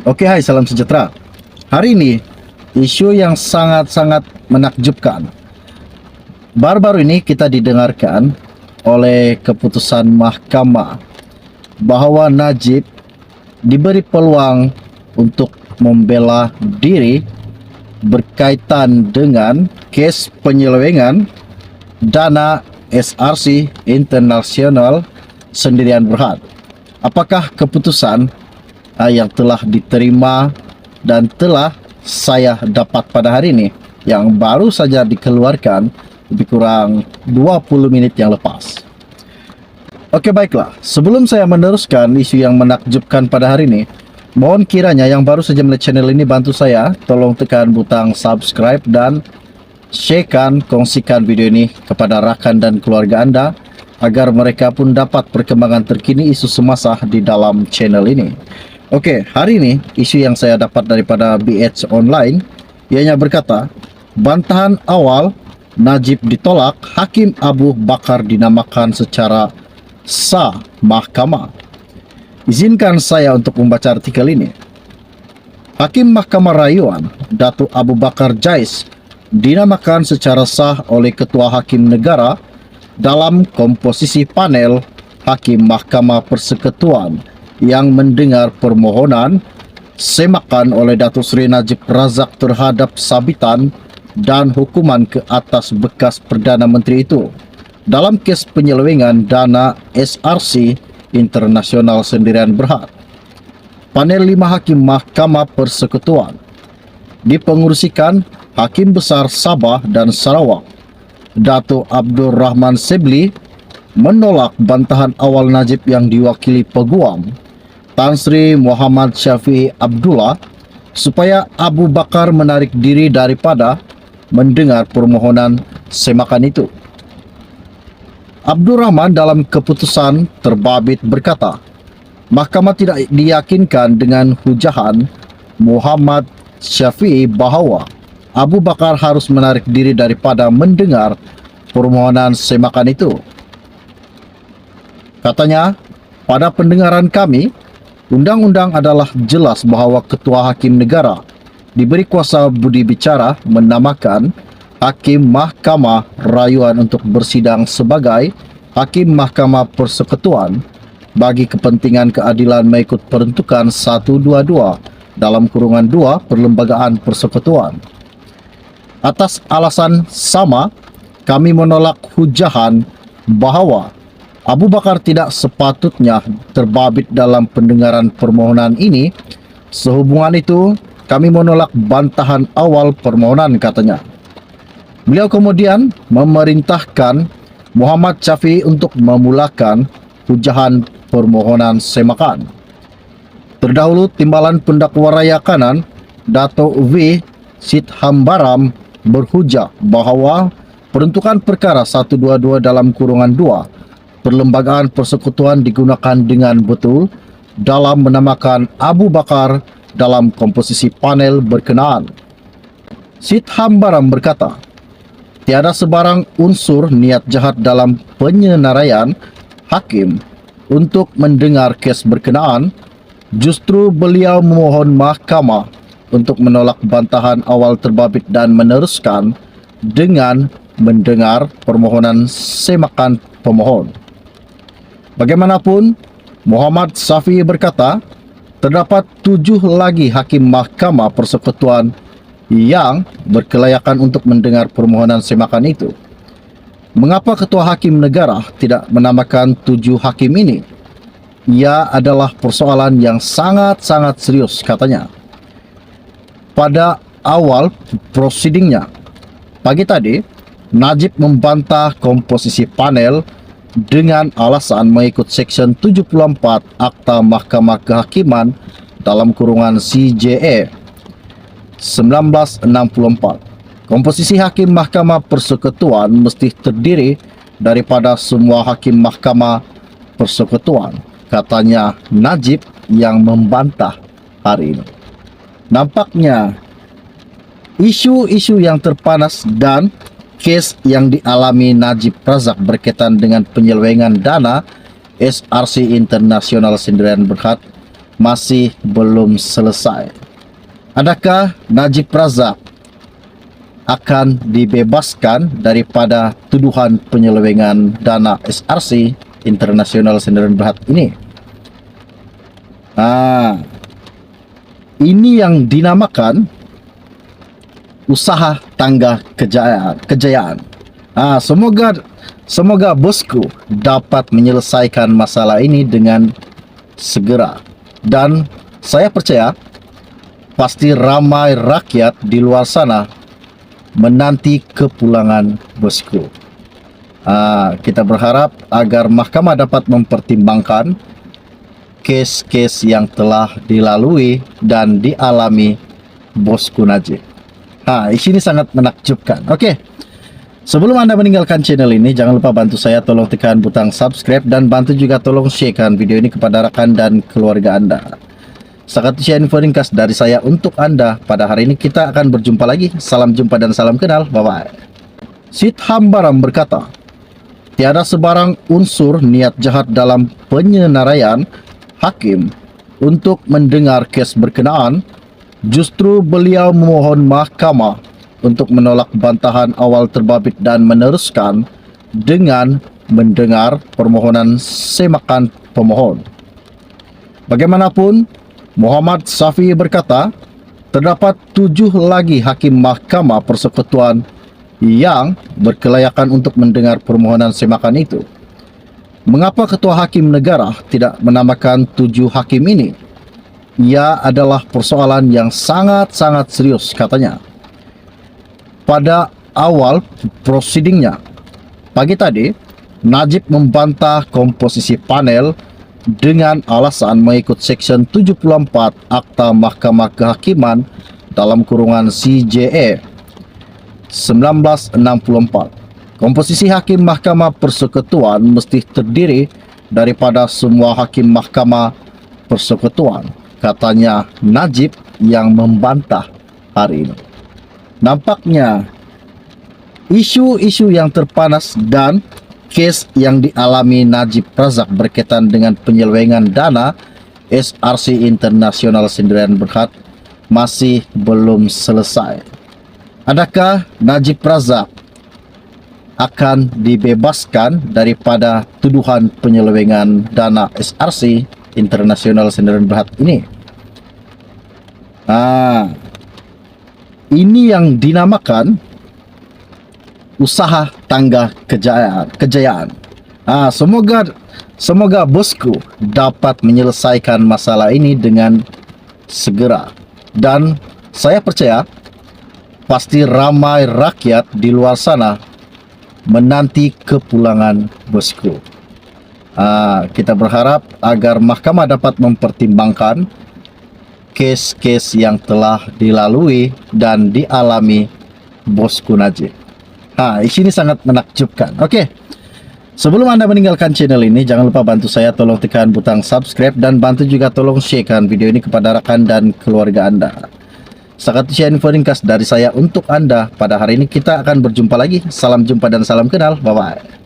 Oke, hai, salam sejahtera. Hari ini, isu yang sangat-sangat menakjubkan. Baru-baru ini kita didengarkan oleh keputusan mahkamah bahwa Najib diberi peluang untuk membela diri berkaitan dengan kes penyelewengan dana SRC Internasional Sendirian Berhad. Apakah keputusan yang telah diterima dan telah saya dapat pada hari ini, yang baru saja dikeluarkan lebih kurang 20 menit yang lepas. Oke, baiklah, sebelum saya meneruskan isu yang menakjubkan pada hari ini, mohon kiranya yang baru saja melihat channel ini bantu saya, tolong tekan butang subscribe dan sharekan, kongsikan video ini kepada rakan dan keluarga Anda agar mereka pun dapat perkembangan terkini isu semasa di dalam channel ini. Oke, hari ini isu yang saya dapat daripada BH Online, ianya berkata, bantahan awal Najib ditolak, Hakim Abu Bakar dinamakan secara sah mahkamah. Izinkan saya untuk membaca artikel ini. Hakim Mahkamah Rayuan Datuk Abu Bakar Jais dinamakan secara sah oleh Ketua Hakim Negara dalam komposisi panel Hakim Mahkamah Persekutuan yang mendengar permohonan semakan oleh Datuk Seri Najib Razak terhadap sabitan dan hukuman ke atas bekas Perdana Menteri itu dalam kes penyelewengan dana SRC Internasional Sendirian Berhad. Panel 5 Hakim Mahkamah Persekutuan dipengurusikan Hakim Besar Sabah dan Sarawak Datuk Abdul Rahman Sebli menolak bantahan awal Najib yang diwakili Peguam Tan Sri Muhammad Syafiee Abdullah supaya Abu Bakar menarik diri daripada mendengar permohonan semakan itu. Abdul Rahman dalam keputusan terbabit berkata, mahkamah tidak diyakinkan dengan hujahan Muhammad Syafiee bahawa Abu Bakar harus menarik diri daripada mendengar permohonan semakan itu. Katanya, pada pendengaran kami, undang-undang adalah jelas bahawa Ketua Hakim Negara diberi kuasa budi bicara menamakan Hakim Mahkamah Rayuan untuk bersidang sebagai Hakim Mahkamah Persekutuan bagi kepentingan keadilan mengikut peruntukan 122 dalam kurungan 2 Perlembagaan Persekutuan. Atas alasan sama, kami menolak hujahan bahawa Abu Bakar tidak sepatutnya terbabit dalam pendengaran permohonan ini. Sehubungan itu, kami menolak bantahan awal permohonan, katanya. Beliau kemudian memerintahkan Muhammad Syafiee untuk memulakan hujahan permohonan semakan. Terdahulu, Timbalan Pendakwa Raya Kanan, Dato' V. Sithambaram berhujah bahawa peruntukan perkara 122 dalam kurungan 2 Perlembagaan Persekutuan digunakan dengan betul dalam menamakan Abu Bakar dalam komposisi panel berkenaan. Sithambaram berkata, tiada sebarang unsur niat jahat dalam penyenaraian hakim untuk mendengar kes berkenaan. Justru beliau memohon mahkamah untuk menolak bantahan awal terbabit dan meneruskan dengan mendengar permohonan semakan pemohon. Bagaimanapun, Muhammad Syafiee berkata, terdapat 7 lagi Hakim Mahkamah Persekutuan yang berkelayakan untuk mendengar permohonan semakan itu. Mengapa Ketua Hakim Negara tidak menamakan 7 hakim ini? Ia adalah persoalan yang sangat-sangat serius, katanya. Pada awal prosidingnya, pagi tadi, Najib membantah komposisi panel dengan alasan mengikut Seksyen 74 Akta Mahkamah Kehakiman dalam kurungan CJA 1964. Komposisi Hakim Mahkamah Persekutuan mesti terdiri daripada semua Hakim Mahkamah Persekutuan, katanya Najib yang membantah hari ini. Nampaknya isu-isu yang terpanas dan kes yang dialami Najib Razak berkaitan dengan penyelewengan dana SRC Internasional Sendirian Berhad masih belum selesai. Adakah Najib Razak akan dibebaskan daripada tuduhan penyelewengan dana SRC International Sdn Bhd ini? Ini yang dinamakan usaha tangga kejayaan. Semoga bosku dapat menyelesaikan masalah ini dengan segera. Dan saya percaya pasti ramai rakyat di luar sana menanti kepulangan bosku. Kita berharap agar mahkamah dapat mempertimbangkan kes-kes yang telah dilalui dan dialami bosku Najib. Ini sangat menakjubkan. Oke. Sebelum Anda meninggalkan channel ini, jangan lupa bantu saya, tolong tekan butang subscribe dan bantu juga tolong sharekan video ini kepada rekan dan keluarga Anda. Satu share info ringkas dari saya untuk Anda. Pada hari ini kita akan berjumpa lagi. Salam jumpa dan salam kenal. Bye-bye. Syed Hambaram berkata, tiada sebarang unsur niat jahat dalam penyenaraian hakim untuk mendengar kes berkenaan. Justru beliau memohon mahkamah untuk menolak bantahan awal terbabit dan meneruskan dengan mendengar permohonan semakan pemohon. Bagaimanapun, Muhammad Safi berkata, terdapat 7 lagi hakim Mahkamah Persekutuan yang berkelayakan untuk mendengar permohonan semakan itu. Mengapa Ketua Hakim Negara tidak menamakan 7 hakim ini? Ia adalah persoalan yang sangat-sangat serius, katanya. Pada awal prosidingnya, pagi tadi, Najib membantah komposisi panel dengan alasan mengikut Seksyen 74 Akta Mahkamah Kehakiman dalam kurungan CJA 1964. Komposisi hakim Mahkamah Persekutuan mesti terdiri daripada semua hakim Mahkamah Persekutuan, katanya Najib yang membantah hari ini. Nampaknya isu-isu yang terpanas dan kes yang dialami Najib Razak berkaitan dengan penyelewengan dana SRC International Sdn Bhd masih belum selesai. Adakah Najib Razak akan dibebaskan daripada tuduhan penyelewengan dana SRC International Sdn Bhd ini? Ini yang dinamakan usaha tangga kejayaan. Semoga bosku dapat menyelesaikan masalah ini dengan segera. Dan saya percaya pasti ramai rakyat di luar sana menanti kepulangan bosku. Kita berharap agar mahkamah dapat mempertimbangkan kes-kes yang telah dilalui dan dialami bosku Najib. Ini sangat menakjubkan. Oke. Sebelum Anda meninggalkan channel ini, jangan lupa bantu saya, tolong tekan butang subscribe dan bantu juga tolong sharekan video ini kepada rekan dan keluarga Anda. Satu share info ringkas dari saya untuk Anda. Pada hari ini kita akan berjumpa lagi. Salam jumpa dan salam kenal. Bye-bye.